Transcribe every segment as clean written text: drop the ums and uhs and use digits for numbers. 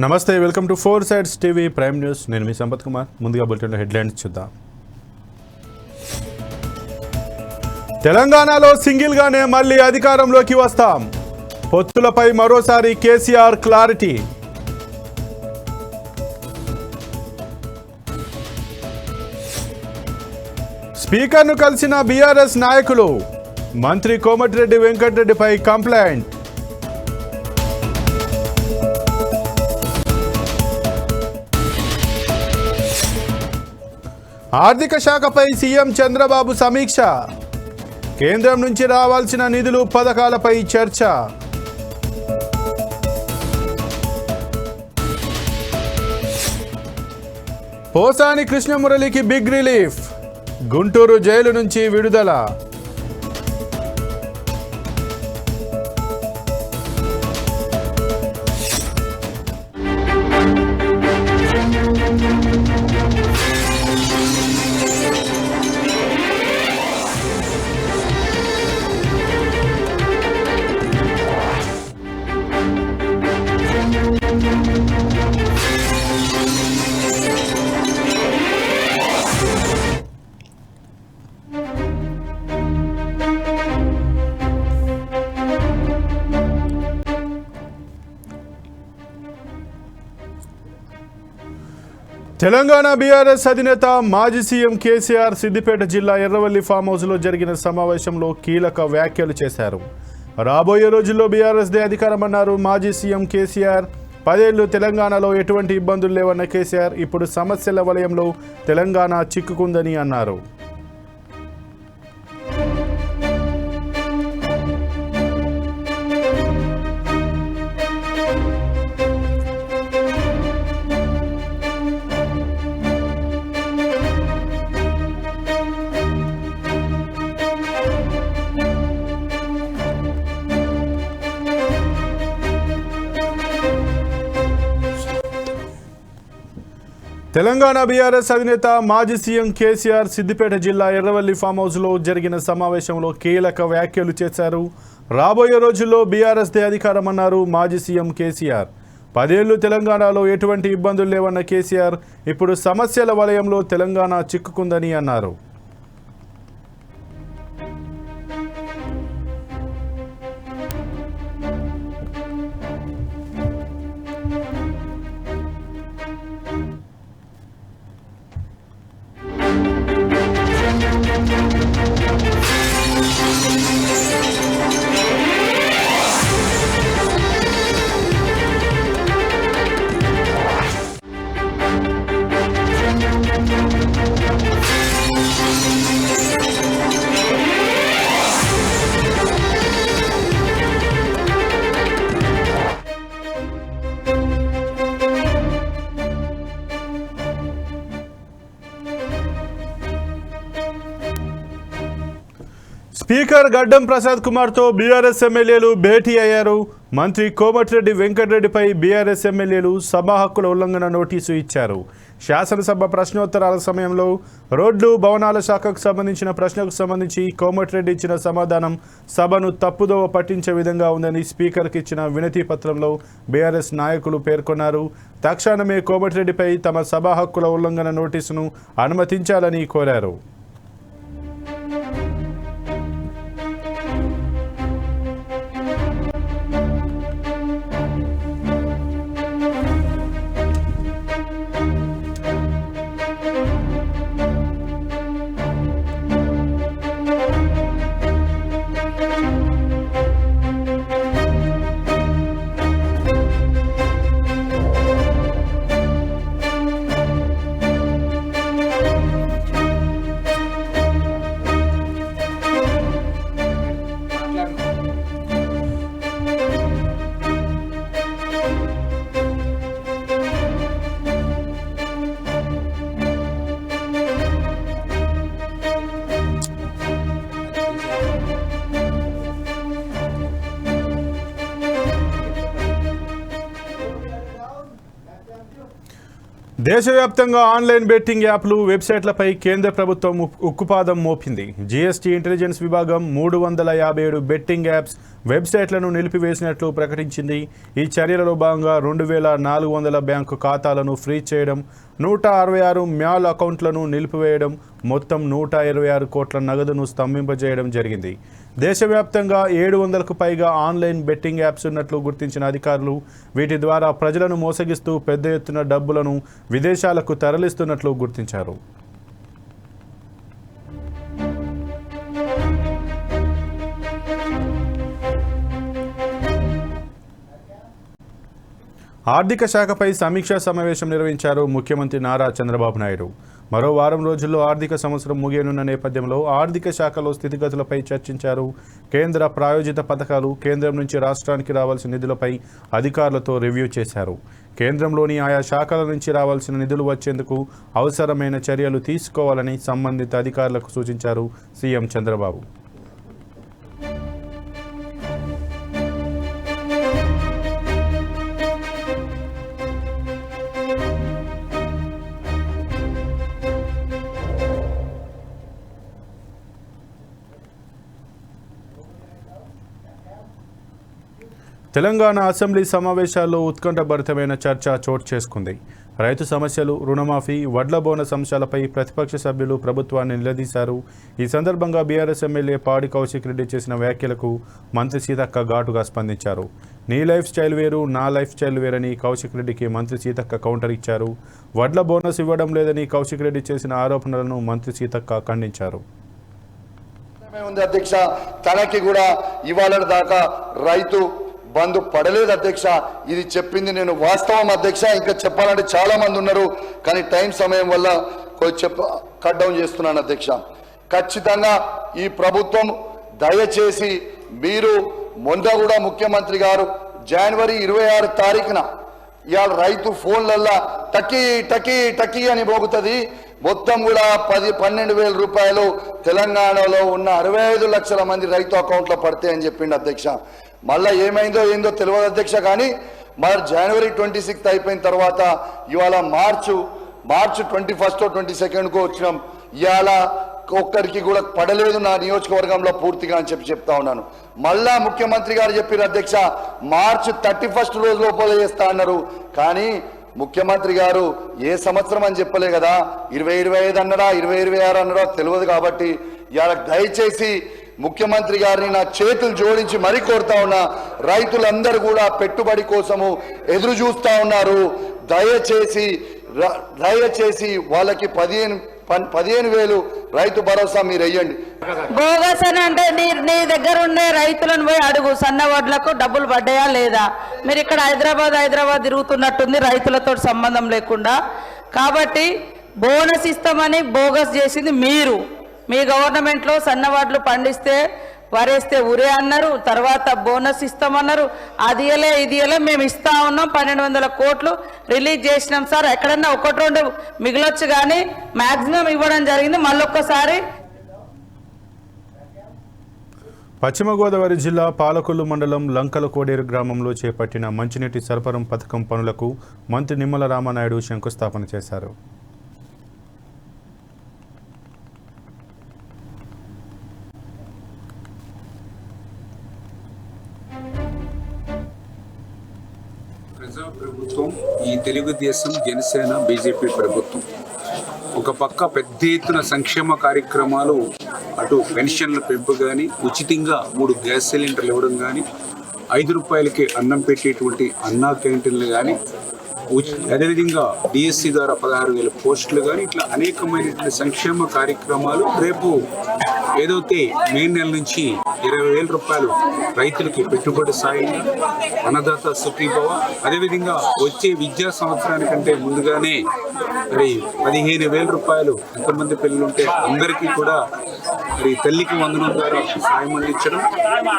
నమస్తే, welcome to four sides TV prime news. నేను మీ సంపత్ కుమార్. ముందుగా బులెటిన్లో హెడ్లైన్స్ చూద్దాం. తెలంగాణలో సింగిల్గానే మళ్ళీ అధికారంలోకి వస్తాం. పొత్తులపై మరోసారి కేసీఆర్ క్లారిటీ. స్పీకర్ను కలిసిన బీఆర్ఎస్ నాయకులు. మంత్రి కోమటిరెడ్డి వెంకటరెడ్డిపై కంప్లైంట్. ఆర్థిక శాఖపై సీఎం చంద్రబాబు సమీక్ష. కేంద్రం నుంచి రావాల్సిన నిధులు, పథకాలపై చర్చ. పోసాని కృష్ణమురళికి బిగ్ రిలీఫ్. గుంటూరు జైలు నుంచి విడుదల. తెలంగాణ బీఆర్ఎస్ అధినేత మాజీ సీఎం కేసీఆర్ సిద్దిపేట జిల్లా ఎర్రవల్లి ఫామ్ హౌస్లో జరిగిన సమావేశంలో కీలక వ్యాఖ్యలు చేశారు. రాబోయే రోజుల్లో బీఆర్ఎస్దే అధికారమన్నారు మాజీ సీఎం కేసీఆర్. 10 ఏళ్లు తెలంగాణలో ఎటువంటి ఇబ్బందులు లేవన్న కేసీఆర్ ఇప్పుడు సమస్యల వలయంలో తెలంగాణ చిక్కుకుందని అన్నారు. తెలంగాణ బీఆర్ఎస్ అధినేత మాజీ సీఎం కేసీఆర్ సిద్దిపేట జిల్లా ఎర్రవల్లి ఫామ్ హౌస్లో జరిగిన సమావేశంలో కీలక వ్యాఖ్యలు చేశారు. రాబోయే రోజుల్లో బీఆర్ఎస్దే అధికారమన్నారు మాజీ సీఎం కేసీఆర్. 10 ఏళ్లు తెలంగాణలో ఎటువంటి ఇబ్బందులు లేవన్న కేసీఆర్ ఇప్పుడు సమస్యల వలయంలో తెలంగాణ చిక్కుకుందని అన్నారు. స్పీకర్ గడ్డం ప్రసాద్ కుమార్తో బీఆర్ఎస్ ఎమ్మెల్యేలు భేటీ అయ్యారు. మంత్రి కోమటిరెడ్డి వెంకటరెడ్డిపై బీఆర్ఎస్ ఎమ్మెల్యేలు సభా హక్కుల ఉల్లంఘన నోటీసు ఇచ్చారు. శాసనసభ ప్రశ్నోత్తరాల సమయంలో రోడ్లు, భవనాల శాఖకు సంబంధించిన ప్రశ్నకు సంబంధించి కోమటిరెడ్డి ఇచ్చిన సమాధానం సభను తప్పుదోవ పట్టించే విధంగా ఉందని స్పీకర్కి ఇచ్చిన వినతి పత్రంలో బీఆర్ఎస్ నాయకులు పేర్కొన్నారు. తక్షణమే కోమటిరెడ్డిపై తమ సభా హక్కుల ఉల్లంఘన నోటీసును అనుమతించాలని కోరారు. దేశవ్యాప్తంగా ఆన్లైన్ బెట్టింగ్ యాప్లు, వెబ్సైట్లపై కేంద్ర ప్రభుత్వం ఉక్కుపాదం మోపింది. జీఎస్టీ ఇంటెలిజెన్స్ విభాగం 357 బెట్టింగ్ యాప్స్ వెబ్సైట్లను నిలిపివేసినట్లు ప్రకటించింది. ఈ చర్యలలో భాగంగా 2400 బ్యాంకు ఖాతాలను ఫ్రీజ్ చేయడం, 166 మ్యాల్ అకౌంట్లను నిలిపివేయడం, మొత్తం 126 కోట్ల నగదును స్తంభింపజేయడం జరిగింది. దేశవ్యాప్తంగా 700కు పైగా ఆన్లైన్ బెట్టింగ్ యాప్స్ ఉన్నట్లు గుర్తించిన అధికారులు వీటి ద్వారా ప్రజలను మోసగిస్తూ పెద్ద ఎత్తున డబ్బులను విదేశాలకు తరలిస్తున్నట్లు గుర్తించారు. ఆర్థిక శాఖపై సమీక్షా సమావేశం నిర్వహించారు ముఖ్యమంత్రి నారా చంద్రబాబు నాయుడు. మరో వారం రోజుల్లో ఆర్థిక సంవత్సరం ముగియనున్న నేపథ్యంలో ఆర్థిక శాఖలో స్థితిగతులపై చర్చించారు. కేంద్ర ప్రాయోజిత పథకాలు, కేంద్రం నుంచి రాష్ట్రానికి రావాల్సిన నిధులపై అధికారులతో రివ్యూ చేశారు. కేంద్రంలోని ఆయా శాఖల నుంచి రావాల్సిన నిధులు వచ్చేందుకు అవసరమైన చర్యలు తీసుకోవాలని సంబంధిత అధికారులకు సూచించారు సీఎం చంద్రబాబు. తెలంగాణ అసెంబ్లీ సమావేశాల్లో ఉత్కంఠభరితమైన చర్చ చోటు చేసుకుంది. రైతు సమస్యలు, రుణమాఫీ, వడ్ల బోనస్ అంశాలపై ప్రతిపక్ష సభ్యులు ప్రభుత్వాన్ని నిలదీశారు. ఈ సందర్భంగా బీఆర్ఎస్ ఎమ్మెల్యే పాడి కౌశిక్ రెడ్డి చేసిన వ్యాఖ్యలకు మంత్రి సీతక్క ఘాటుగా స్పందించారు. నీ లైఫ్ స్టైల్ వేరు, నా లైఫ్ స్టైల్ వేరని కౌశిక్ రెడ్డికి మంత్రి సీతక్క కౌంటర్ ఇచ్చారు. వడ్ల బోనస్ ఇవ్వడం లేదని కౌశిక్ రెడ్డి చేసిన ఆరోపణలను మంత్రి సీతక్క ఖండించారు. అధ్యక్ష, తనకి కూడా ఇవాళ దాకా రైతు బంధు పడలేదు అధ్యక్ష. ఇది చెప్పింది నేను వాస్తవం అధ్యక్ష. ఇంకా చెప్పాలంటే చాలా మంది ఉన్నారు, కానీ టైం సమయం వల్ల కట్ డౌన్ చేస్తున్నాను అధ్యక్ష. ఖచ్చితంగా ఈ ప్రభుత్వం దయచేసి మీరు మొన్న కూడా ముఖ్యమంత్రి గారు జనవరి 26 తారీఖున ఇవాళ రైతు ఫోన్లల్లా టకీ టకీ టకీ అని మోగుతుంది, మొత్తం కూడా 12,000 రూపాయలు తెలంగాణలో ఉన్న 65 లక్షల మంది రైతు అకౌంట్లో పడతాయని చెప్పిండు అధ్యక్ష. మళ్ళీ ఏమైందో ఏందో తెలియదు అధ్యక్ష. కానీ మరి జనవరి 26 అయిపోయిన తర్వాత ఇవాళ మార్చు 21 22 వచ్చినాం. ఇవాళ ఒక్కరికి కూడా పడలేదు నా నియోజకవర్గంలో పూర్తిగా అని చెప్తా ఉన్నాను. మళ్ళా ముఖ్యమంత్రి గారు చెప్పారు అధ్యక్ష, మార్చి 31 రోజు లోపల చేస్తా అన్నారు. కానీ ముఖ్యమంత్రి గారు ఏ సంవత్సరం అని చెప్పలే కదా, 2025 అన్నారా 2026 అన్నారా తెలియదు. కాబట్టి ఇవాళ దయచేసి ముఖ్యమంత్రి గారిని నా చేతులు జోడించి మరీ కోరుతా ఉన్నా, రైతులందరూ కూడా పెట్టుబడి కోసము ఎదురు చూస్తా ఉన్నారు. దయచేసి వాళ్ళకి 15,000 రైతు భరోసా మీరు వెయ్యండి. బోగస్ అని అంటే నీ దగ్గర ఉండే రైతులను పోయి అడుగు, సన్న వడ్లకు డబ్బులు పడ్డాయా లేదా. మీరు ఇక్కడ హైదరాబాద్ తిరుగుతున్నట్టుంది రైతులతో సంబంధం లేకుండా. కాబట్టి బోనస్ ఇస్తామని బోగస్ చేసింది మీరు. మీ గవర్నమెంట్లో సన్నవాడ్లు పండిస్తే వరేస్తే ఉరే అన్నారు, తర్వాత బోనస్ ఇస్తామన్నారు. అది ఇది మేము ఇస్తా ఉన్నాం. 1,200 కోట్లు రిలీజ్ చేసినాం సార్. ఎక్కడన్నా 1-2 మిగిలొచ్చు, కానీ మ్యాక్సిమం ఇవ్వడం జరిగింది. మళ్ళొక్కసారి పశ్చిమ గోదావరి జిల్లా పాలకొల్లు మండలం లంకల కోడేరు గ్రామంలో చేపట్టిన మంచినీటి సరఫరా పథకం పనులకు మంత్రి నిమ్మల రామానాయుడు శంకుస్థాపన చేశారు. ప్రభుత్వం ఈ తెలుగుదేశం, జనసేన, బీజేపీ ప్రభుత్వం ఒక పక్క పెద్ద ఎత్తున సంక్షేమ కార్యక్రమాలు, అటు పెన్షన్ల పెంపు కానీ, ఉచితంగా 3 గ్యాస్ సిలిండర్లు ఇవ్వడం కానీ, 5 రూపాయలకి అన్నం పెట్టేటువంటి అన్నా క్యాంటీన్లు కానీ, అదేవిధంగా డిఎస్సి ద్వారా 16,000 పోస్టులు కానీ, ఇట్లా అనేకమైనటువంటి సంక్షేమ కార్యక్రమాలు. రేపు ఏదైతే మే నెల నుంచి 20,000 రూపాయలు రైతులకి పెట్టుబడి సాయం, అన్నదాత సుఖీభవ, అదేవిధంగా వచ్చే విద్యా సంవత్సరానికంటే ముందుగానే మరి 15,000 రూపాయలు, ఎంతమంది పిల్లలు ఉంటే అందరికీ కూడా మరి తల్లికి వందనం ద్వారా సాయం అందించడం,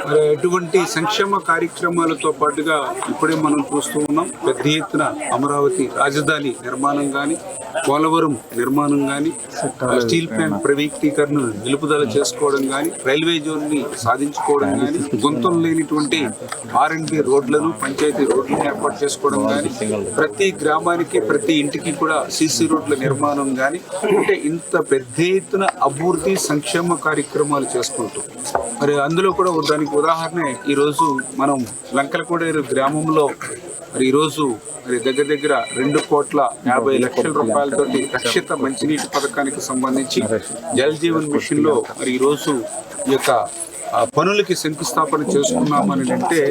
మరి ఎటువంటి సంక్షేమ కార్యక్రమాలతో పాటుగా ఇప్పుడే మనం చూస్తూ ఉన్నాం. పెద్ద ఎత్తున అమరావతి రాజధాని నిర్మాణం కానీ, పోలవరం నిర్మాణం కానీ, స్టీల్ ప్లాంట్ ప్రైవేటీకరణ నిలుపుదల చేసుకోవడం కానీ, రైల్వే జోన్ ని సాధించుకోవడం కానీ, గుంతం లేనిటువంటి R&B రోడ్లను, పంచాయతీ రోడ్లను ఏర్పాటు చేసుకోవడం కానీ, ప్రతి గ్రామానికి ప్రతి ఇంటికి కూడా CC రోడ్ల నిర్మాణం కానీ, అంటే ఇంత పెద్ద ఎత్తున అభివృద్ధి సంక్షేమ కార్యక్రమాలు చేసుకుంటూ మరి అందులో కూడా దానికి ఉదాహరణ ఈరోజు మనం లంకలకోడేరు గ్రామంలో మరి ఈరోజు మరి దగ్గర 2,50,00,000 రూపాయలతోటి రక్షిత మంచినీటి పథకానికి సంబంధించి జల్ జీవన్ మిషన్ లో మరి ఈరోజు ఈ యొక్క పనులకి శంకుస్థాపన చేసుకున్నామని అంటే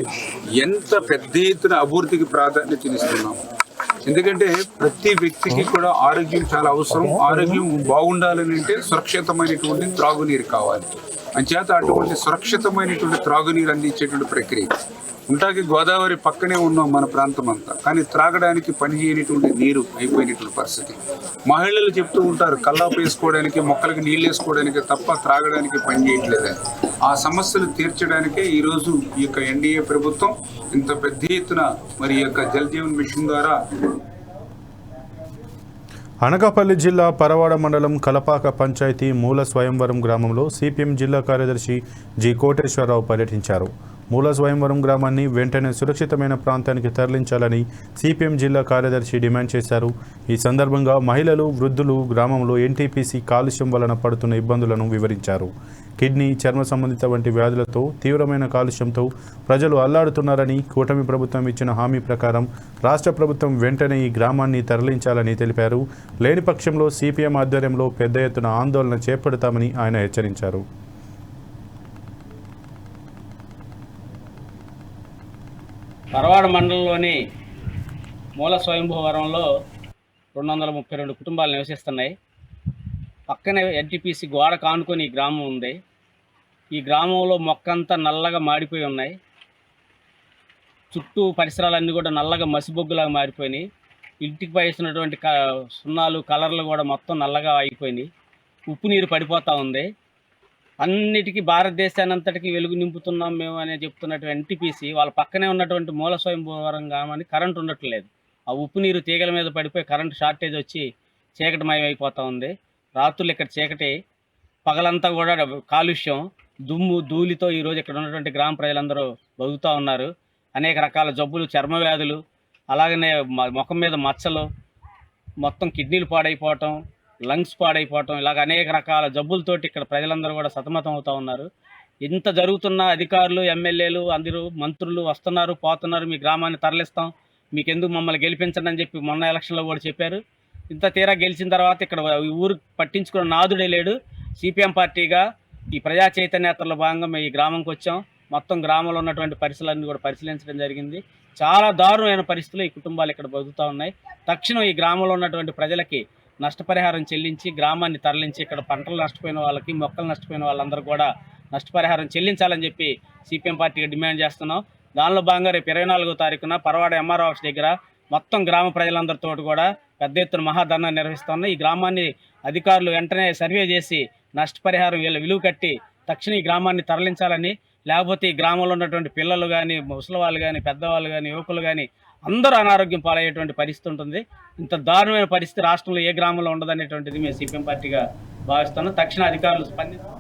ఎంత పెద్ద ఎత్తున అభివృద్ధికి ప్రాధాన్యతనిస్తున్నాము. ఎందుకంటే ప్రతి వ్యక్తికి కూడా ఆరోగ్యం చాలా అవసరం. ఆరోగ్యం బాగుండాలని అంటే సురక్షితమైనటువంటి త్రాగునీరు కావాలి. అంచేత అటువంటి సురక్షితమైనటువంటి త్రాగునీరు అందించేటువంటి ప్రక్రియ ఉంటాకి గోదావరి పక్కనే ఉన్నాం మన ప్రాంతం అంతా, కానీ త్రాగడానికి పనిచేయనటువంటి నీరు అయిపోయినటువంటి పరిస్థితి. మహిళలు చెప్తూ ఉంటారు కల్లాపు వేసుకోవడానికి మొక్కలకి నీళ్ళు వేసుకోవడానికి తప్ప త్రాగడానికి పని చేయట్లేదని. ఆ సమస్యలు తీర్చడానికే ఈరోజు ఈ యొక్క ఎన్డీఏ ప్రభుత్వం ఇంత పెద్ద ఎత్తున మరి ఈ యొక్క జల్ జీవన్ మిషన్ ద్వారా. అనకాపల్లి జిల్లా పరవాడ మండలం కలపాక పంచాయతీ మూల స్వయంవరం గ్రామంలో సిపిఎం జిల్లా కార్యదర్శి జి కోటేశ్వరరావు పర్యటించారు. మూల స్వయంవరం గ్రామాన్ని వెంటనే సురక్షితమైన ప్రాంతానికి తరలించాలని సిపిఎం జిల్లా కార్యదర్శి డిమాండ్ చేశారు. ఈ సందర్భంగా మహిళలు, వృద్ధులు గ్రామంలో ఎన్టీపీసీ కాలుష్యం వలన పడుతున్న ఇబ్బందులను వివరించారు. కిడ్నీ, చర్మ సంబంధిత వంటి వ్యాధులతో తీవ్రమైన కాలుష్యంతో ప్రజలు అల్లాడుతున్నారని, కూటమి ప్రభుత్వం ఇచ్చిన హామీ ప్రకారం రాష్ట్ర ప్రభుత్వం వెంటనే ఈ గ్రామాన్ని తరలించాలని తెలిపారు. లేని పక్షంలో సిపిఎం ఆధ్వర్యంలో పెద్ద ఎత్తున ఆందోళన చేపడతామని ఆయన హెచ్చరించారు. పరవాడ మండలంలోని మూల స్వయంభూవరంలో 232 కుటుంబాలు నివసిస్తున్నాయి. పక్కనే ఎన్టీపీసీ గోడ కానుకొని ఈ గ్రామం ఉంది. ఈ గ్రామంలో మొక్కంతా నల్లగా మాడిపోయి ఉన్నాయి. చుట్టూ పరిసరాలన్నీ కూడా నల్లగా మసిబొగ్గులాగా మారిపోయినాయి. ఇంటికి వేసినటువంటి సున్నాలు, కలర్లు కూడా మొత్తం నల్లగా అయిపోయినాయి. ఉప్పు నీరు పడిపోతూ ఉంది. అన్నిటికీ భారతదేశాన్ని అంతటికీ వెలుగు నింపుతున్నాం మేము అని చెప్తున్నటువంటి ఎన్టీపీసీ వాళ్ళ పక్కనే ఉన్నటువంటి మూల స్వయంభూవరం గ్రామానికి కరెంట్ ఉండట్లేదు. ఆ ఉప్పు నీరు తీగల మీద పడిపోయి కరెంటు షార్టేజ్ వచ్చి చీకటిమయం అయిపోతూ ఉంది. రాత్రులు ఇక్కడ చీకటి, పగలంతా కూడా కాలుష్యం, దుమ్ము, ధూళితో ఈరోజు ఇక్కడ ఉన్నటువంటి గ్రామ ప్రజలందరూ బతుకుతూ ఉన్నారు. అనేక రకాల జబ్బులు, చర్మ వ్యాధులు, అలాగనే ముఖం మీద మచ్చలు, మొత్తం కిడ్నీలు పాడైపోవటం, లంగ్స్ పాడైపోవటం, ఇలాగ అనేక రకాల జబ్బులతోటి ఇక్కడ ప్రజలందరూ కూడా సతమతం అవుతూ ఉన్నారు. ఇంత జరుగుతున్న అధికారులు, ఎమ్మెల్యేలు, అందరూ మంత్రులు వస్తున్నారు, పోతున్నారు, మీ గ్రామాన్ని తరలిస్తాం, మీకెందుకు మమ్మల్ని గెలిపించండి అని చెప్పి మొన్న ఎలక్షన్లో కూడా చెప్పారు. ఇంత తీరా గెలిచిన తర్వాత ఇక్కడ ఈ ఊరు పట్టించుకున్న నాదుడే లేడు. సిపిఎం పార్టీగా ఈ ప్రజా చైతన్యతలో భాగంగా మేము ఈ గ్రామంకి వచ్చాం. మొత్తం గ్రామంలో ఉన్నటువంటి పరిస్థితులన్నీ కూడా పరిశీలించడం జరిగింది. చాలా దారుణమైన పరిస్థితులు ఈ కుటుంబాలు ఇక్కడ బతుకుతూ ఉన్నాయి. తక్షణం ఈ గ్రామంలో ఉన్నటువంటి ప్రజలకి నష్టపరిహారం చెల్లించి గ్రామాన్ని తరలించి ఇక్కడ పంటలు నష్టపోయిన వాళ్ళకి, మొక్కలు నష్టపోయిన వాళ్ళందరూ కూడా నష్టపరిహారం చెల్లించాలని చెప్పి సిపిఎం పార్టీగా డిమాండ్ చేస్తున్నాం. దానిలో భాగంగా రేపు 24వ తారీఖున పరవాడ ఎంఆర్ఓ ఆఫీస్ దగ్గర మొత్తం గ్రామ ప్రజలందరితో కూడా పెద్ద ఎత్తున మహాధర్నా నిర్వహిస్తున్నాం. ఈ గ్రామాన్ని అధికారులు వెంటనే సర్వే చేసి నష్టపరిహారం విలువ కట్టి తక్షణం ఈ గ్రామాన్ని తరలించాలని, లేకపోతే ఈ గ్రామంలో ఉన్నటువంటి పిల్లలు కానీ, ముసలి వాళ్ళు కానీ, పెద్దవాళ్ళు కానీ, యువకులు కానీ అందరూ అనారోగ్యం పాలయ్యేటువంటి పరిస్థితి ఉంటుంది. ఇంత దారుణమైన పరిస్థితి రాష్ట్రంలో ఏ గ్రామంలో ఉండదనేటువంటిది మేము సిపిఎం పార్టీగా భావిస్తున్నాం. తక్షణ అధికారులు స్పందించారు.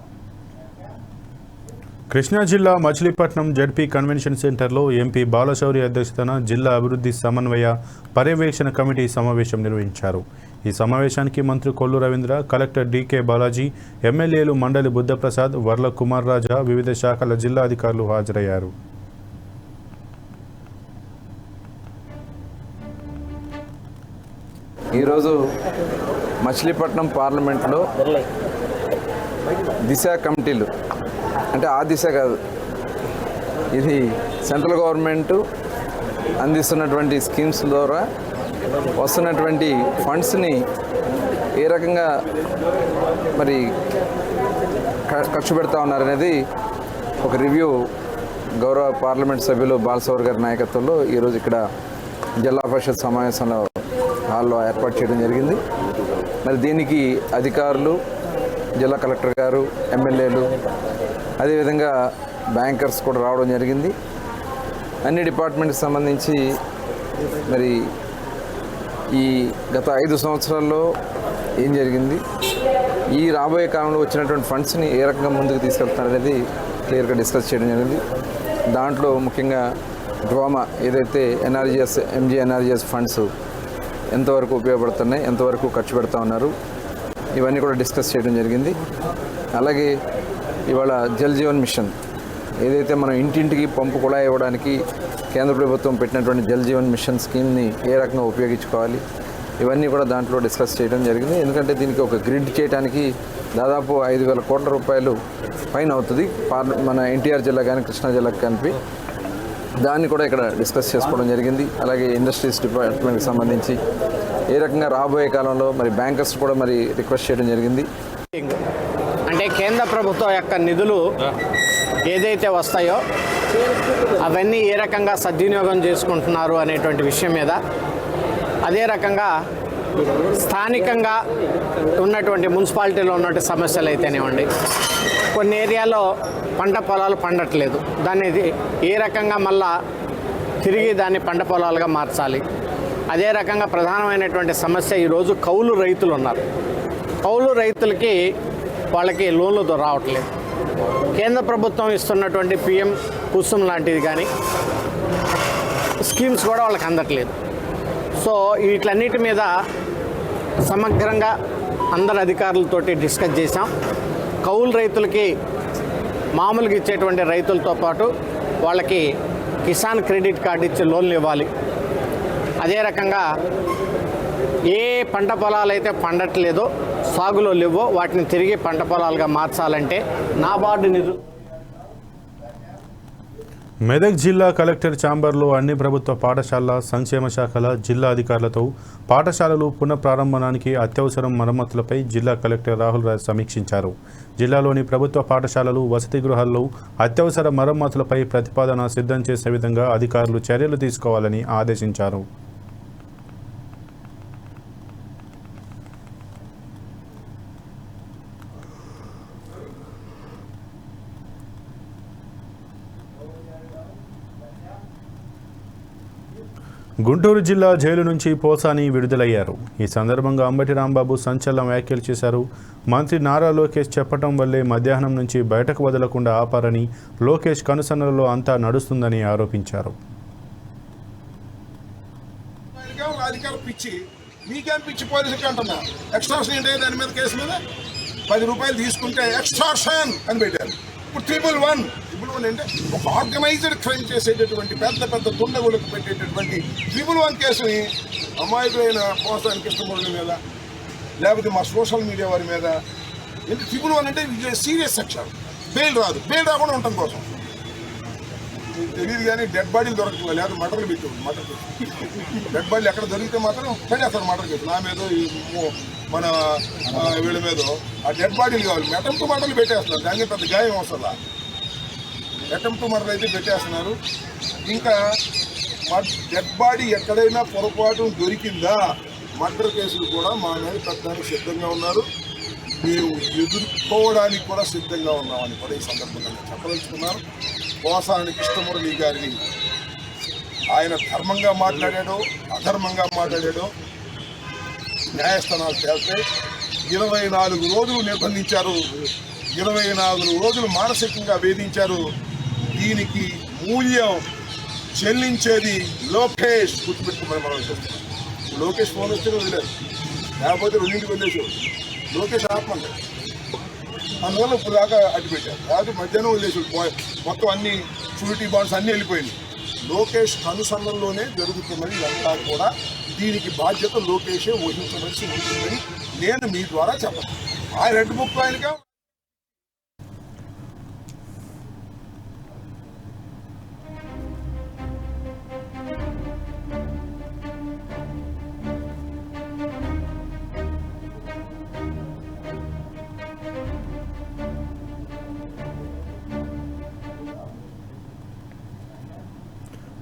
కృష్ణా జిల్లా మచిలీపట్నం జడ్పీ కన్వెన్షన్ సెంటర్లో ఎంపీ బాలశౌరి అధ్యక్షతన జిల్లా అభివృద్ధి సమన్వయ పర్యవేక్షణ కమిటీ సమావేశం నిర్వహించారు. ఈ సమావేశానికి మంత్రి కొల్లు రవీంద్ర, కలెక్టర్ డికే బాలాజీ, ఎమ్మెల్యేలు మండలి బుద్ధప్రసాద్, వర్ల కుమార్ రాజా, వివిధ శాఖల జిల్లా అధికారులు హాజరయ్యారు. ఈరోజు మచిలీపట్నం పార్లమెంట్లో దిశ కమిటీలు, అంటే ఆ దిశ కాదు, ఇది సెంట్రల్ గవర్నమెంట్ అందిస్తున్నటువంటి స్కీమ్స్ ద్వారా వస్తున్నటువంటి ఫండ్స్ని ఏ రకంగా మరి ఖర్చు పెడతా ఉన్నారనేది ఒక రివ్యూ గౌరవ పార్లమెంట్ సభ్యులు బాలశౌరి గారి నాయకత్వంలో ఈరోజు ఇక్కడ జిల్లా పరిషత్ సమావేశంలో హాల్లో ఏర్పాటు చేయడం జరిగింది. మరి దీనికి అధికారులు, జిల్లా కలెక్టర్ గారు, ఎమ్మెల్యేలు, అదేవిధంగా బ్యాంకర్స్ కూడా రావడం జరిగింది. అన్ని డిపార్ట్మెంట్కి సంబంధించి మరి ఈ గత 5 సంవత్సరాల్లో ఏం జరిగింది, ఈ రాబోయే కాలంలో వచ్చినటువంటి ఫండ్స్ని ఏ రకంగా ముందుకు తీసుకెళ్తున్నారు అనేది క్లియర్గా డిస్కస్ చేయడం జరిగింది. దాంట్లో ముఖ్యంగా డ్వామా ఏదైతే ఎన్ఆర్జీఎస్, ఎంజీఎన్ఆర్జీఎస్ ఫండ్స్ ఎంతవరకు ఉపయోగపడుతున్నాయి, ఎంతవరకు ఖర్చు పెడతా ఉన్నారు, ఇవన్నీ కూడా డిస్కస్ చేయడం జరిగింది. అలాగే ఇవాళ జల్ జీవన్ మిషన్ ఏదైతే మనం ఇంటింటికి పంపు కుళాయి ఇవ్వడానికి కేంద్ర ప్రభుత్వం పెట్టినటువంటి జల్ జీవన్ మిషన్ స్కీమ్ని ఏ రకంగా ఉపయోగించుకోవాలి ఇవన్నీ కూడా దాంట్లో డిస్కస్ చేయడం జరిగింది. ఎందుకంటే దీనికి ఒక గ్రిడ్ చేయడానికి దాదాపు 5,000 కోట్ల రూపాయలు పైన అవుతుంది. మన ఎన్టీఆర్ జిల్లా కానీ కృష్ణా జిల్లాకి కలిపి దాన్ని కూడా ఇక్కడ డిస్కస్ చేసుకోవడం జరిగింది. అలాగే ఇండస్ట్రీస్ డిపార్ట్మెంట్కి సంబంధించి ఏ రకంగా రాబోయే కాలంలో మరి బ్యాంకర్స్ కూడా మరి రిక్వెస్ట్ చేయడం జరిగింది. అంటే కేంద్ర ప్రభుత్వం యొక్క నిధులు ఏదైతే వస్తాయో అవన్నీ ఏ రకంగా సద్వినియోగం చేసుకుంటున్నారు అనేటువంటి విషయం మీద, అదే రకంగా స్థానికంగా ఉన్నటువంటి మున్సిపాలిటీలో ఉన్నటువంటి సమస్యలు అయితేనేవ్వండి, కొన్ని ఏరియాలో పంట పొలాలు పండట్లేదు, దాన్ని ఏ రకంగా మళ్ళా తిరిగి దాన్ని పంట పొలాలుగా మార్చాలి. అదే రకంగా ప్రధానమైనటువంటి సమస్య ఈరోజు కౌలు రైతులు ఉన్నారు. కౌలు రైతులకి వాళ్ళకి లోన్లు రావట్లేదు. కేంద్ర ప్రభుత్వం ఇస్తున్నటువంటి పిఎం కుసుమ్ లాంటిది కానీ స్కీమ్స్ కూడా వాళ్ళకి అందట్లేదు. సో వీటన్నిటి మీద సమగ్రంగా అందరు అధికారులతోటి డిస్కస్ చేసాం. కౌలు రైతులకి మామూలుగా ఇచ్చేటువంటి రైతులతో పాటు వాళ్ళకి కిసాన్ క్రెడిట్ కార్డు ఇచ్చి లోన్లు ఇవ్వాలి. అదే రకంగా ఏ పంట పొలాలు అయితే పండట్లేదో, సాగులో లేవో వాటిని తిరిగి పంట పొలాలుగా మార్చాలంటే నాబార్డు నిధులు. మెదక్ జిల్లా కలెక్టర్ ఛాంబర్లో అన్ని ప్రభుత్వ పాఠశాలల సంక్షేమ శాఖల జిల్లా అధికారులతో పాఠశాలలు పునఃప్రారంభానికి అత్యవసరం మరమ్మతులపై జిల్లా కలెక్టర్ రాహుల్ రాజ్ సమీక్షించారు. జిల్లాలోని ప్రభుత్వ పాఠశాలలు, వసతి గృహాల్లో అత్యవసర మరమ్మతులపై ప్రతిపాదన సిద్ధం చేసే విధంగా అధికారులు చర్యలు తీసుకోవాలని ఆదేశించారు. గుంటూరు జిల్లా జైలు నుంచి పోసాని విడుదలయ్యారు. ఈ సందర్భంగా అంబటి రాంబాబు సంచలన వ్యాఖ్యలు చేశారు. మంత్రి నారా లోకేష్ చెప్పడం వల్లే మధ్యాహ్నం నుంచి బయటకు వదలకుండా ఆపారని, లోకేష్ కనుసన్నలలో అంతా నడుస్తుందని ఆరోపించారు. ఇప్పుడు 111 అంటే ఒక ఆర్గనైజ్డ్ క్రైమ్ చేసేటటువంటి పెద్ద పెద్ద దుండగులకు పెట్టేటటువంటి 111 కేసుని అమాయకులైన పోసాని కృష్ణమూర్తి మీద, లేకపోతే మా సోషల్ మీడియా వారి మీద, ఏంటి 111 అంటే సీరియస్ సెక్షన్. బెయిల్ రాదు, బెయిల్ రాకుండా ఉండటం కోసం తెలియదు. కానీ డెడ్ బాడీలు దొరకదు, లేకపోతే మటర్లు పెట్టు, మటర్ డెడ్ బాడీలు ఎక్కడ దొరికితే మాత్రం పెట్టేస్తారు మటర్ కేసు. నా మీద మన వీళ్ళ మీద ఆ డెడ్ బాడీలు కావాలి, అటెంప్ట్ మటర్లు పెట్టేస్తున్నారు. దానికి పెద్ద గాయం అవసరం, అటెంప్ట్ మటర్ అయితే పెట్టేస్తున్నారు. ఇంకా డెడ్ బాడీ ఎక్కడైనా పొరపాటు దొరికిందా, మర్డర్ కేసులు కూడా మా మీద పెట్టడానికి సిద్ధంగా ఉన్నారు. మేము ఎదుర్కోవడానికి కూడా సిద్ధంగా ఉన్నామని కూడా ఈ సందర్భంగా నేను చెప్పదలుచుకున్నాను. పోసాని కృష్ణమురళి గారిని ఆయన ధర్మంగా మాట్లాడాడో అధర్మంగా మాట్లాడాడో న్యాయస్థానాలు తేల్తే 24 రోజులు నిర్బంధించారు, 24 రోజులు మానసికంగా వేధించారు. దీనికి మూల్యం చెల్లించేది లోకేష్. గుర్తుపెట్టుకుని మనం చేస్తున్నాం. లోకేష్ ఫోన్ వస్తే వదిలేదు, లేకపోతే 2ంటికి వదిలేసాడు. లోకేష్ ఆత్మ అంటే అందువల్ల ఇప్పుడు దాకా అడ్డు పెట్టారు. లేకపోతే మధ్యాహ్నం వదిలేసాడు. మొత్తం అన్ని షూరిటీ బాండ్స్ అన్నీ వెళ్ళిపోయినాయి. లోకేష్ కనుసన్నల్లోనే జరుగుతున్నది ఇదంతా కూడా. దీనికి బాధ్యత లోకేషే వహించవలసి ఉంటుందని నేను మీ ద్వారా చెప్పను. ఆ రెడ్ బుక్ ఆయనగా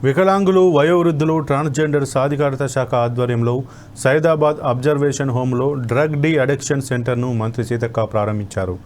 వికలాంగులు, వయోవృద్ధులు, ట్రాన్స్జెండర్ సాధికారత శాఖ ఆధ్వర్యంలో సైదాబాద్ అబ్జర్వేషన్ హోంలో డ్రగ్ డి అడిక్షన్ సెంటర్ను మంత్రి సీతక్క ప్రారంభించారు.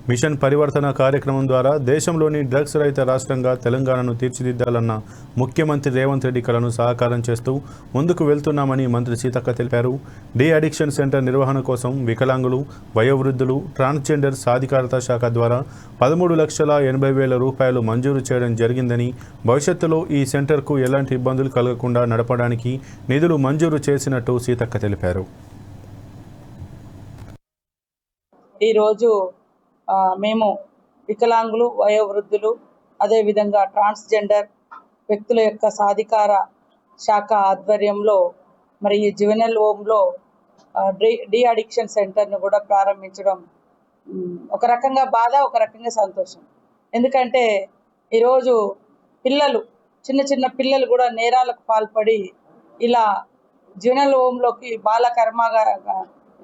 మిషన్ పరివర్తన కార్యక్రమం ద్వారా దేశంలోని డ్రగ్స్ రహిత రాష్ట్రంగా తెలంగాణను తీర్చిదిద్దాలన్న ముఖ్యమంత్రి రేవంత్ రెడ్డి కలను సాకారం చేస్తూ ముందుకు వెళ్తున్నామని మంత్రి సీతక్క తెలిపారు. డి అడిక్షన్ సెంటర్ నిర్వహణ కోసం వికలాంగులు, వయోవృద్ధులు, ట్రాన్స్జెండర్ సాధికారత శాఖ ద్వారా 13,80,000 రూపాయలు మంజూరు చేయడం జరిగిందని, భవిష్యత్తులో ఈ సెంటర్కు ఎలాంటి ఇబ్బందులు కలగకుండా నడపడానికి నిధులు మంజూరు చేసినట్టు సీతక్క తెలిపారు. ఈరోజు మేము వికలాంగులు, వయోవృద్ధులు, అదేవిధంగా ట్రాన్స్జెండర్ వ్యక్తుల యొక్క సాధికార శాఖ ఆధ్వర్యంలో మరి ఈ జ్యువెనల్ హోమ్లో డి అడిక్షన్ సెంటర్ను కూడా ప్రారంభించడం ఒక రకంగా బాధ, ఒక రకంగా సంతోషం. ఎందుకంటే ఈరోజు పిల్లలు, చిన్న చిన్న పిల్లలు కూడా నేరాలకు పాల్పడి ఇలా జ్యువెనల్ హోమ్లోకి బాల కర్మగా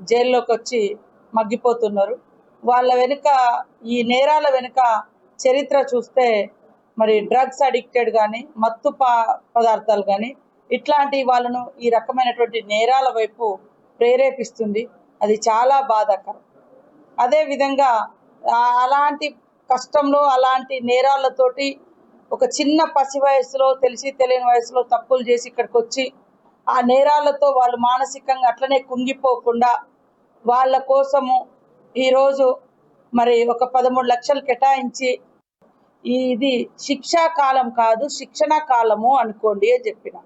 జైల్లోకి వచ్చి మగ్గిపోతున్నారు. వాళ్ళ వెనుక, ఈ నేరాల వెనుక చరిత్ర చూస్తే మరి డ్రగ్స్ అడిక్టెడ్ కానీ, మత్తు పదార్థాలు కానీ ఇట్లాంటి వాళ్ళను ఈ రకమైనటువంటి నేరాల వైపు ప్రేరేపిస్తుంది. అది చాలా బాధాకరం. అదేవిధంగా అలాంటి కష్టంలో, అలాంటి నేరాలతోటి ఒక చిన్న పసి వయసులో, తెలిసి తెలియని వయసులో తప్పులు చేసి ఇక్కడికి వచ్చి ఆ నేరాలతో వాళ్ళు మానసికంగా అట్లనే కుంగిపోకుండా వాళ్ళ కోసము ఈరోజు మరి ఒక 13 లక్షలు కేటాయించి, ఇది శిక్షా కాలం కాదు, శిక్షణ కాలము అనుకోండి అని చెప్పిన.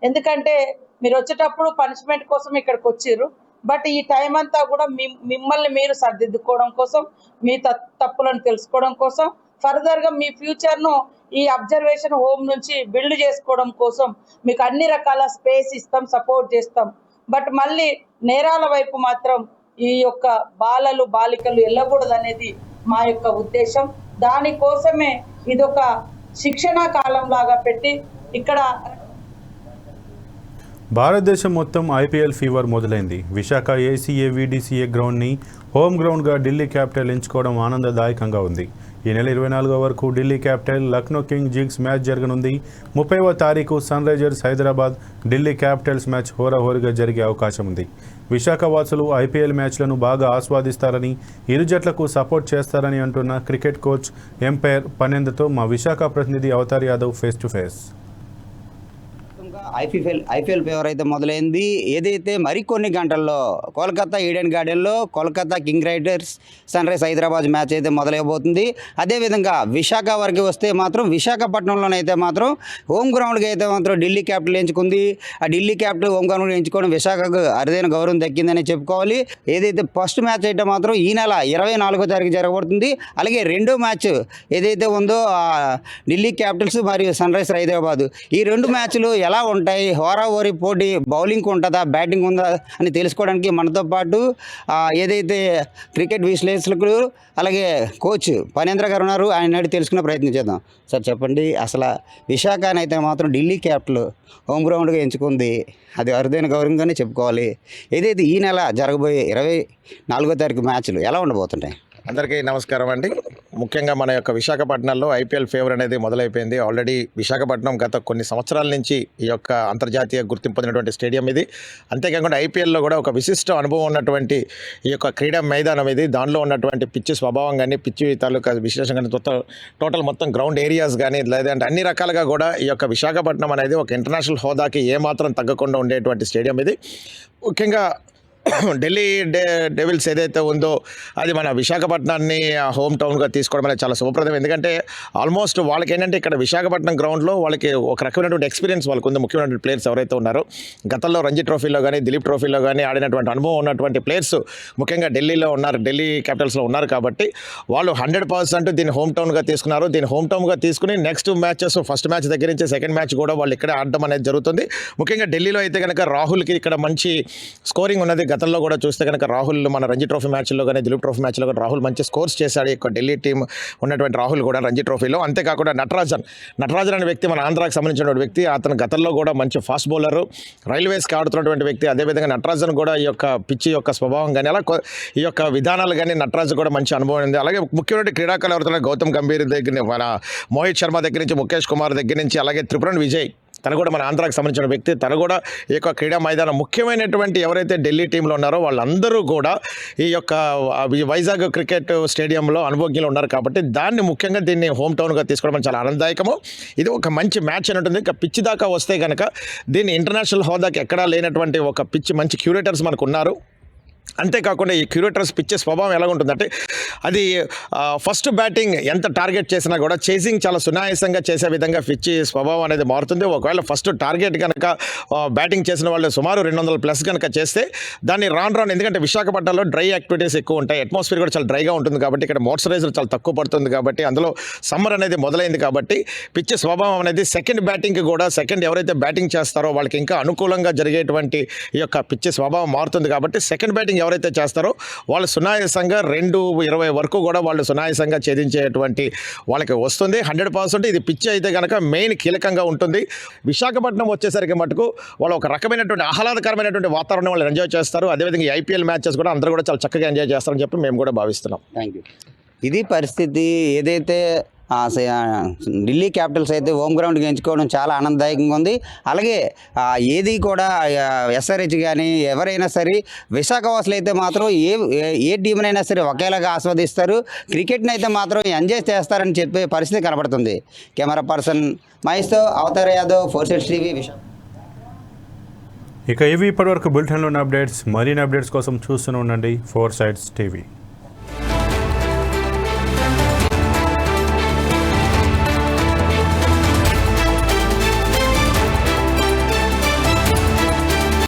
ఎందుకంటే మీరు వచ్చేటప్పుడు పనిష్మెంట్ కోసం ఇక్కడికి వచ్చిర్రు, బట్ ఈ టైం అంతా కూడా మిమ్మల్ని మీరు సర్దిద్దుకోవడం కోసం, మీ తప్పులను తెలుసుకోవడం కోసం, ఫర్దర్గా మీ ఫ్యూచర్ను ఈ అబ్జర్వేషన్ హోమ్ నుంచి బిల్డ్ చేసుకోవడం కోసం మీకు అన్ని రకాల స్పేస్ ఇస్తాం, సపోర్ట్ చేస్తాం. బట్ మళ్ళీ నేరాల వైపు మాత్రం ఈ యొక్క బాలలు, బాలికలు వెళ్ళకూడదనేది మా యొక్క ఉద్దేశం. దానికోసమే ఇదొక శిక్షణా కాలం లాగా పెట్టి ఇక్కడ భారతదేశం మొత్తం ఐపీఎల్ ఫీవర్ మొదలైంది. విశాఖ ఏసీఏ వీడీసీఏ గ్రౌండ్ని హోమ్ గ్రౌండ్గా ఢిల్లీ క్యాపిటల్ ఎంచుకోవడం ఆనందదాయకంగా ఉంది. ఈ నెల 24 వరకు ఢిల్లీ క్యాపిటల్ లక్నో కింగ్ జింక్స్ మ్యాచ్ జరగనుంది. 30వ తారీఖు sunrisers Hyderabad Delhi capitals match హోరాహోరీగా జరిగే అవకాశం ఉంది. విశాఖ వాసులు ఐపీఎల్ మ్యాచ్లను బాగా ఆస్వాదిస్తారని, ఇరు జట్లకు సపోర్ట్ చేస్తారని అంటున్న క్రికెట్ కోచ్ ఎంపైర్ పనేందతో మా విశాఖ ప్రతినిధి Avtar Yadav face to face. IPL fever అయితే మొదలైంది. ఏదైతే మరికొన్ని గంటల్లో కోల్కతా ఈడెన్ గార్డెన్లో Kolkata king riders sun rise Hyderabad match అయితే మొదలైపోతుంది. అదేవిధంగా విశాఖ వరకు వస్తే మాత్రం విశాఖపట్నంలోనైతే మాత్రం హోమ్ గ్రౌండ్గా అయితే మాత్రం ఢిల్లీ క్యాపిటల్ ఎంచుకుంది. ఆ ఢిల్లీ క్యాపిటల్ హోమ్ గ్రౌండ్ ఎంచుకోవడం విశాఖకు అరుదైన గౌరవం దక్కిందని చెప్పుకోవాలి. ఏదైతే ఫస్ట్ మ్యాచ్ అయితే మాత్రం ఈ నెల 24వ తారీఖు జరగబడుతుంది. అలాగే రెండో మ్యాచ్ ఏదైతే ఉందో ఢిల్లీ క్యాపిటల్స్ మరియు సన్ రైజ్ హైదరాబాద్, ఈ రెండు మ్యాచ్లు ఎలా ఉంటాయి, హోరాహోరీ పోటీ బౌలింగ్ ఉంటుందా, బ్యాటింగ్ ఉందా అని తెలుసుకోవడానికి మనతో పాటు ఏదైతే క్రికెట్ విశ్లేషకులు అలాగే కోచ్ పనేంద్ర గారు ఉన్నారు. ఆయన అడిగి తెలుసుకునే ప్రయత్నం చేద్దాం. సార్ చెప్పండి, అసలు విశాఖని అయితే మాత్రం ఢిల్లీ క్యాపిటల్ హోమ్ గ్రౌండ్గా ఎంచుకుంది, అది అరుదైన గౌరవంగానే చెప్పుకోవాలి. ఏదైతే ఈ నెల జరగబోయే 24వ తారీఖు మ్యాచ్లు ఎలా ఉండబోతుంటాయి? అందరికీ నమస్కారం అండి. ముఖ్యంగా మన యొక్క విశాఖపట్నంలో ఐపీఎల్ ఫీవర్ అనేది మొదలైపోయింది. ఆల్రెడీ విశాఖపట్నం గత కొన్ని సంవత్సరాల నుంచి ఈ యొక్క అంతర్జాతీయ గుర్తింపు పొందినటువంటి స్టేడియం ఇది. అంతేకాకుండా ఐపీఎల్లో కూడా ఒక విశిష్ట అనుభవం ఉన్నటువంటి ఈ యొక్క క్రీడా మైదానం ఇది. దానిలో ఉన్నటువంటి పిచ్చి స్వభావం కానీ, పిచ్చి తాలూకా విశ్లేషణ కానీ, టోటల్ మొత్తం గ్రౌండ్ ఏరియాస్ కానీ, లేదంటే అన్ని రకాలుగా కూడా ఈ యొక్క విశాఖపట్నం అనేది ఒక ఇంటర్నేషనల్ హోదాకి ఏమాత్రం తగ్గకుండా ఉండేటువంటి స్టేడియం ఇది. ముఖ్యంగా ఢిల్లీ డెవిల్స్ ఏదైతే ఉందో అది మన విశాఖపట్నాన్ని హోమ్ టౌన్గా తీసుకోవడం అనేది చాలా శుభప్రదం. ఎందుకంటే ఆల్మోస్ట్ వాళ్ళకి ఏంటంటే ఇక్కడ విశాఖపట్నం గ్రౌండ్లో వాళ్ళకి ఒక రకమైనటువంటి ఎక్స్పీరియన్స్ వాళ్ళకు ఉంది. ముఖ్యమైనటువంటి ప్లేయర్స్ ఎవరైతే ఉన్నారో గతంలో రంజీ ట్రోఫీలో కానీ, దిలీప్ ట్రోఫీలో కానీ ఆడినటువంటి అనుభవం ఉన్నటువంటి ప్లేయర్స్ ముఖ్యంగా ఢిల్లీలో ఉన్నారు, ఢిల్లీ క్యాపిటల్స్లో ఉన్నారు. కాబట్టి వాళ్ళు 100% దీన్ని హోమ్ టౌన్గా తీసుకున్నారు. దీన్ని హోమ్ టౌన్గా తీసుకుని నెక్స్ట్ మ్యాచెస్, ఫస్ట్ మ్యాచ్ దగ్గర నుంచి సెకండ్ మ్యాచ్ కూడా వాళ్ళు ఇక్కడే ఆడడం అనేది జరుగుతుంది. ముఖ్యంగా ఢిల్లీలో అయితే కనుక రాహుల్కి ఇక్కడ మంచి స్కోరింగ్ ఉన్నది. గతంలో కూడా చూస్తే కనుక రాహుల్ మన రంజీ ట్రోఫీ మ్యాచ్లో కానీ, దిలీప్ ట్రోఫీ మ్యాచ్లో కానీ రాహుల్ మంచి స్కోర్స్ చేశాడు. ఇక్కడ ఢిల్లీ టీం ఉన్నటువంటి రాహుల్ కూడా రంజీ ట్రోఫీలో. అంతేకాకుండా నటరాజన్ అనే వ్యక్తి మన ఆంధ్రాకి సంబంధించిన వ్యక్తి. అతను గతంలో కూడా మంచి ఫాస్ట్ బౌలరు, రైల్వేస్కి ఆడుతున్నటువంటి వ్యక్తి. అదేవిధంగా నటరాజన్ కూడా ఈ యొక్క పిచ్చి యొక్క స్వభావం కానీ, అలా ఈ యొక్క విధానాలు కానీ నటరాజన్ కూడా మంచి అనుభవం ఉంది. అలాగే ముఖ్యమైన క్రీడాకారులు ఎవరుతున్నారు, గౌతమ్ గంభీర్ దగ్గర, మన మోహిత్ శర్మ దగ్గర నుంచి, ముఖేష్ కుమార్ దగ్గర నుంచి, అలాగే త్రిపురన్ విజయ్ తను కూడా మన ఆంధ్రాకి సంబంధించిన వ్యక్తి. తను కూడా ఈ యొక్క క్రీడా మైదానం ముఖ్యమైనటువంటి ఎవరైతే ఢిల్లీ టీంలో ఉన్నారో వాళ్ళందరూ కూడా ఈ యొక్క వైజాగ్ క్రికెట్ స్టేడియంలో అనుభవజ్ఞులు ఉన్నారు. కాబట్టి దాన్ని ముఖ్యంగా దీన్ని హోమ్ టౌన్గా తీసుకోవడం చాలా ఆనందదాయకము. ఇది ఒక మంచి మ్యాచ్ అని ఉంటుంది. ఇక పిచ్చి దాకా వస్తే కనుక దీన్ని ఇంటర్నేషనల్ హోదాకి ఎక్కడా లేనటువంటి ఒక పిచ్చి మంచి క్యూరేటర్స్ మనకు ఉన్నారు. అంతేకాకుండా ఈ క్యూరేటర్స్ పిచ్చే స్వభావం ఎలా ఉంటుందంటే అది ఫస్ట్ బ్యాటింగ్ ఎంత టార్గెట్ చేసినా కూడా చేసింగ్ చాలా సునాయాసంగా చేసే విధంగా పిచ్చి స్వభావం అనేది మారుతుంది. ఒకవేళ ఫస్ట్ టార్గెట్ కనుక బ్యాటింగ్ చేసిన వాళ్ళు సుమారు 200+ కనుక చేస్తే దాన్ని రాను ఎందుకంటే విశాఖపట్నంలో డ్రై యాక్టివిటీస్ ఎక్కువ ఉంటాయి, అట్మాస్ఫియర్ కూడా చాలా డ్రైగా ఉంటుంది కాబట్టి ఇక్కడ మోయిశ్చరైజర్ చాలా తక్కువ పడుతుంది కాబట్టి అందులో సమ్మర్ అనేది మొదలైంది కాబట్టి పిచ్చి స్వభావం అనేది సెకండ్ బ్యాటింగ్కి కూడా ఎవరైతే బ్యాటింగ్ చేస్తారో వాళ్ళకి ఇంకా అనుకూలంగా జరిగేటువంటి ఈ యొక్క పిచ్చి స్వభావం మారుతుంది కాబట్టి సెకండ్ బ్యాటింగ్ ఎవరైతే చేస్తారో వాళ్ళు సునాయాసంగా 2:20 వరకు కూడా వాళ్ళు సునాయాసంగా ఛేదించేటువంటి వాళ్ళకి వస్తుంది. 100% ఇది పిచ్చి అయితే కనుక మెయిన్ కీలకంగా ఉంటుంది. విశాఖపట్నం వచ్చేసరికి మటుకు వాళ్ళు ఒక రకమైనటువంటి ఆహ్లాదకరమైనటువంటి వాతావరణం వాళ్ళు ఎంజాయ్ చేస్తారు. అదేవిధంగా ఈ ఐపీఎల్ మ్యాచెస్ కూడా అందరూ కూడా చాలా చక్కగా ఎంజాయ్ చేస్తారని చెప్పి మేము కూడా భావిస్తున్నాం. Thank you. ఇది పరిస్థితి. ఏదైతే ఢిల్లీ క్యాపిటల్స్ అయితే హోమ్ గ్రౌండ్కి ఎంచుకోవడం చాలా ఆనందదాయకంగా ఉంది. అలాగే ఏది కూడా ఎస్ఆర్హెచ్ కానీ ఎవరైనా సరే విశాఖవాసులు అయితే మాత్రం ఏ టీంనైనా సరే ఒకేలాగా ఆస్వాదిస్తారు, క్రికెట్ని అయితే మాత్రం ఎంజాయ్ చేస్తారని చెప్పే పరిస్థితి కనబడుతుంది. కెమెరా పర్సన్ మహేష్తో అవతార్ యాదవ్, 4 Sides TV విశాఖ. ఇక ఇవి ఇప్పటివరకు బులెటిన్లో ఉన్న అప్డేట్స్. మరిన్ని అప్డేట్స్ కోసం చూస్తూనే ఉండండి 4 Sides TV.